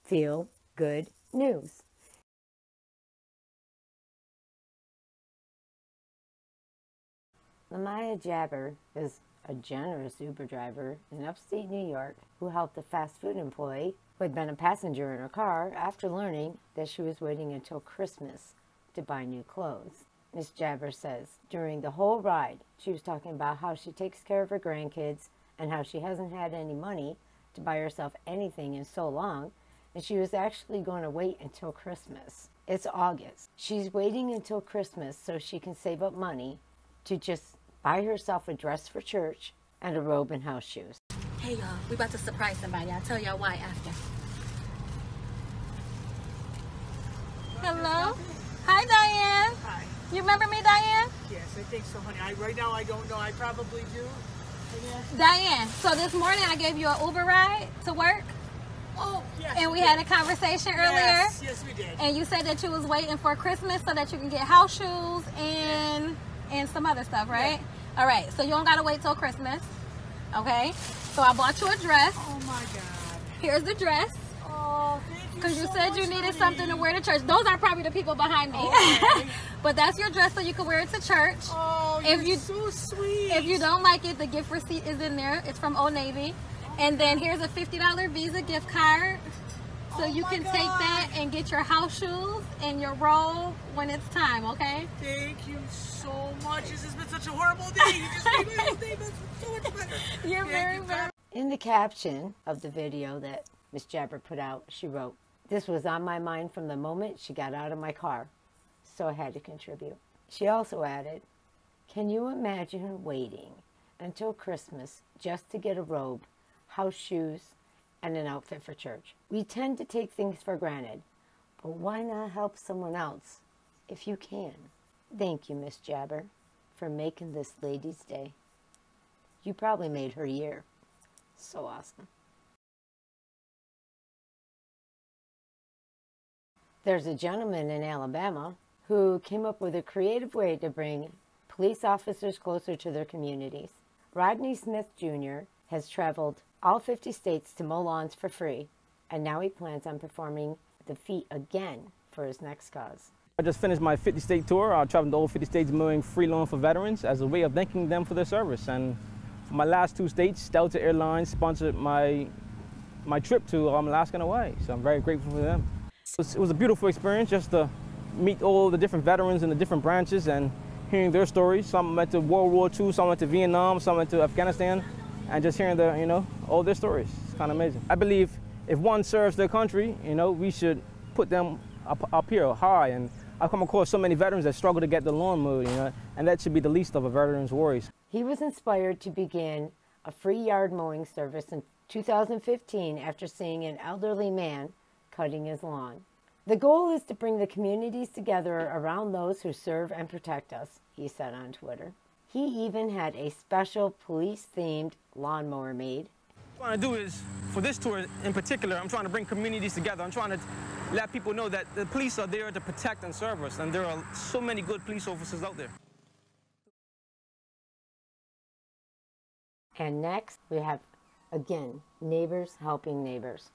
feel good news. Lamaya Jabber is a generous Uber driver in upstate New York who helped a fast food employee who had been a passenger in her car after learning that she was waiting until Christmas to buy new clothes. Miss Jabber says during the whole ride, she was talking about how she takes care of her grandkids and how she hasn't had any money to buy herself anything in so long, and she was actually going to wait until Christmas. It's August. She's waiting until Christmas so she can save up money to just buy herself a dress for church and a robe and house shoes. Hey y'all, we about to surprise somebody. I'll tell y'all why after. Hello? Hi, Diane. Hi. You remember me, Diane? Yes, I think so, honey. Right now I don't know. I probably do. Diane, so this morning I gave you an Uber ride to work. Oh, yes. And we had a conversation earlier. Yes, we did. And you said that you was waiting for Christmas so that you can get house shoes and some other stuff, right? Yeah. All right, so you don't gotta wait till Christmas, okay? So I bought you a dress. Oh my God. Here's the dress. Oh, thank you. Because you so said much, you needed honey. something to wear to church. Those are probably the people behind me. Okay. But that's your dress so you can wear it to church. Oh, you're so sweet. If you don't like it, the gift receipt is in there. It's from Old Navy. And then here's a $50 Visa gift card. So you can take that and get your house shoes and your robe when it's time, okay? Thank you so much. This has been such a horrible day. You just made my whole day so much better. You're very. In the caption of the video that Miss Jabber put out, she wrote, "This was on my mind from the moment she got out of my car, so I had to contribute." She also added, "Can you imagine waiting until Christmas just to get a robe, house shoes, and an outfit for church? We tend to take things for granted, but why not help someone else if you can?" Thank you, Miss Jabber, for making this lady's day. You probably made her year. So awesome. There's a gentleman in Alabama who came up with a creative way to bring police officers closer to their communities. Rodney Smith Jr. has traveled all 50 states to mow lawns for free, and now he plans on performing the feat again for his next cause. I just finished my 50-state tour. I traveled to all 50 states mowing free lawn for veterans as a way of thanking them for their service. And for my last 2 states, Delta Airlines sponsored my trip to Alaska and Hawaii, so I'm very grateful for them. It was a beautiful experience just to meet all the different veterans in the different branches and hearing their stories. Some went to World War II, some went to Vietnam, some went to Afghanistan, and just hearing their, all their stories. It's kind of amazing. I believe if one serves their country, we should put them up here high. And I've come across so many veterans that struggle to get the lawn mowed, and that should be the least of a veteran's worries. He was inspired to begin a free yard mowing service in 2015 after seeing an elderly man cutting his lawn. The goal is to bring the communities together around those who serve and protect us, he said on Twitter. He even had a special police-themed lawnmower made. What I'm trying to do is, for this tour in particular, I'm trying to bring communities together. I'm trying to let people know that the police are there to protect and serve us, and there are so many good police officers out there. And next, we have, again, neighbors helping neighbors.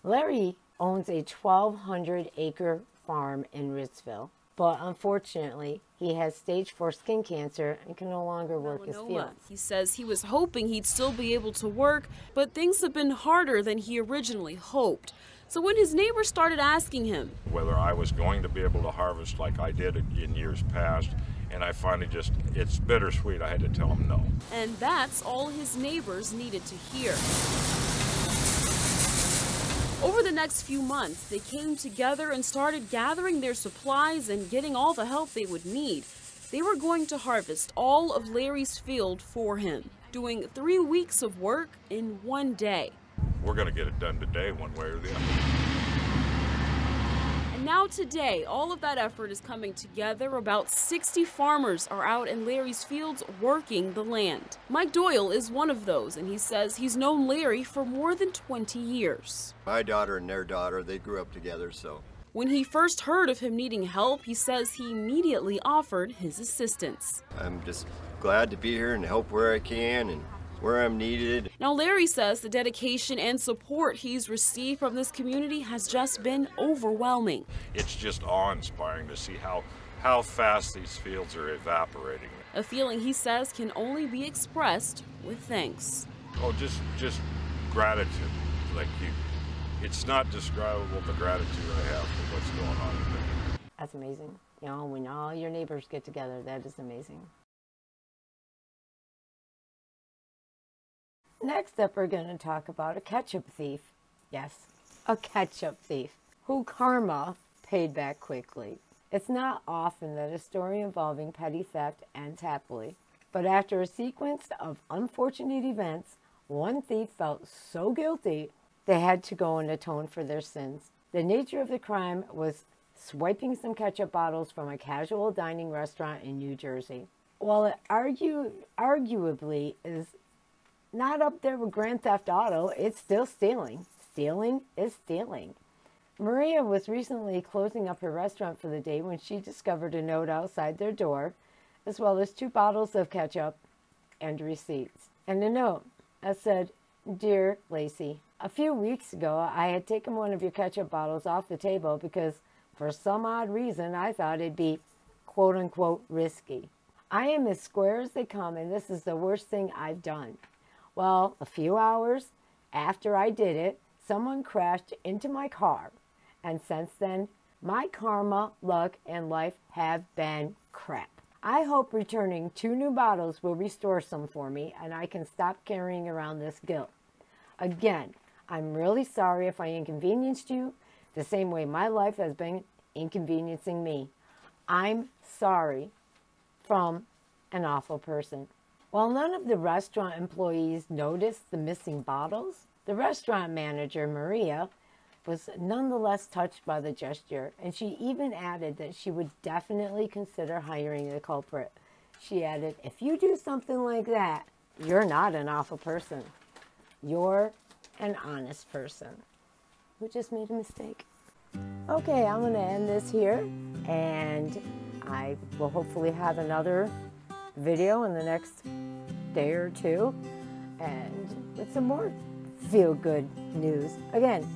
Larry owns a 1,200-acre farm in Ritzville, but unfortunately, he has stage 4 skin cancer and can no longer work his fields. He says he was hoping he'd still be able to work, but things have been harder than he originally hoped. So when his neighbors started asking him whether I was going to be able to harvest like I did in years past, and I finally it's bittersweet, I had to tell him no. And that's all his neighbors needed to hear. Over the next few months, they came together and started gathering their supplies and getting all the help they would need. They were going to harvest all of Larry's field for him, doing 3 weeks of work in 1 day. We're going to get it done today, one way or the other. And now today, all of that effort is coming together. About 60 farmers are out in Larry's fields working the land. Mike Doyle is one of those, and he says he's known Larry for more than 20 years. My daughter and their daughter, they grew up together, so. When he first heard of him needing help, he says he immediately offered his assistance. I'm just glad to be here and help where I can and where I'm needed. Now, Larry says the dedication and support he's received from this community has just been overwhelming. It's just awe-inspiring to see how fast these fields are evaporating. A feeling he says can only be expressed with thanks. Oh, just gratitude. It's not describable, the gratitude I have for what's going on today. That's amazing. You know, when all your neighbors get together, that is amazing. Next up, we're going to talk about a ketchup thief. Yes, a ketchup thief who karma paid back quickly. It's not often that a story involving petty theft ends happily, but after a sequence of unfortunate events, one thief felt so guilty they had to go and atone for their sins. The nature of the crime was swiping some ketchup bottles from a casual dining restaurant in New Jersey. While it arguably is not up there with Grand Theft Auto, it's still stealing. Stealing is stealing. Maria was recently closing up her restaurant for the day when she discovered a note outside their door, as well as 2 bottles of ketchup and receipts. And a note that said, "Dear Lacey, a few weeks ago I had taken one of your ketchup bottles off the table because for some odd reason I thought it'd be quote-unquote risky. I am as square as they come, and this is the worst thing I've done. Well, a few hours after I did it, someone crashed into my car. And since then, my karma, luck, and life have been crap. I hope returning 2 new bottles will restore some for me and I can stop carrying around this guilt. Again, I'm really sorry if I inconvenienced you the same way my life has been inconveniencing me. I'm sorry, from an awful person." While none of the restaurant employees noticed the missing bottles, the restaurant manager, Maria, was nonetheless touched by the gesture, and she even added that she would definitely consider hiring the culprit. She added, "If you do something like that, you're not an awful person. You're an honest person who just made a mistake." Okay, I'm going to end this here, and I will hopefully have another video in the next day or 2, and with some more feel-good news. Again,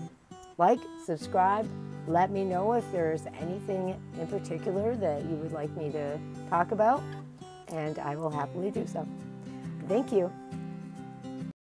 like, subscribe, let me know if there's anything in particular that you would like me to talk about, and I will happily do so. Thank you.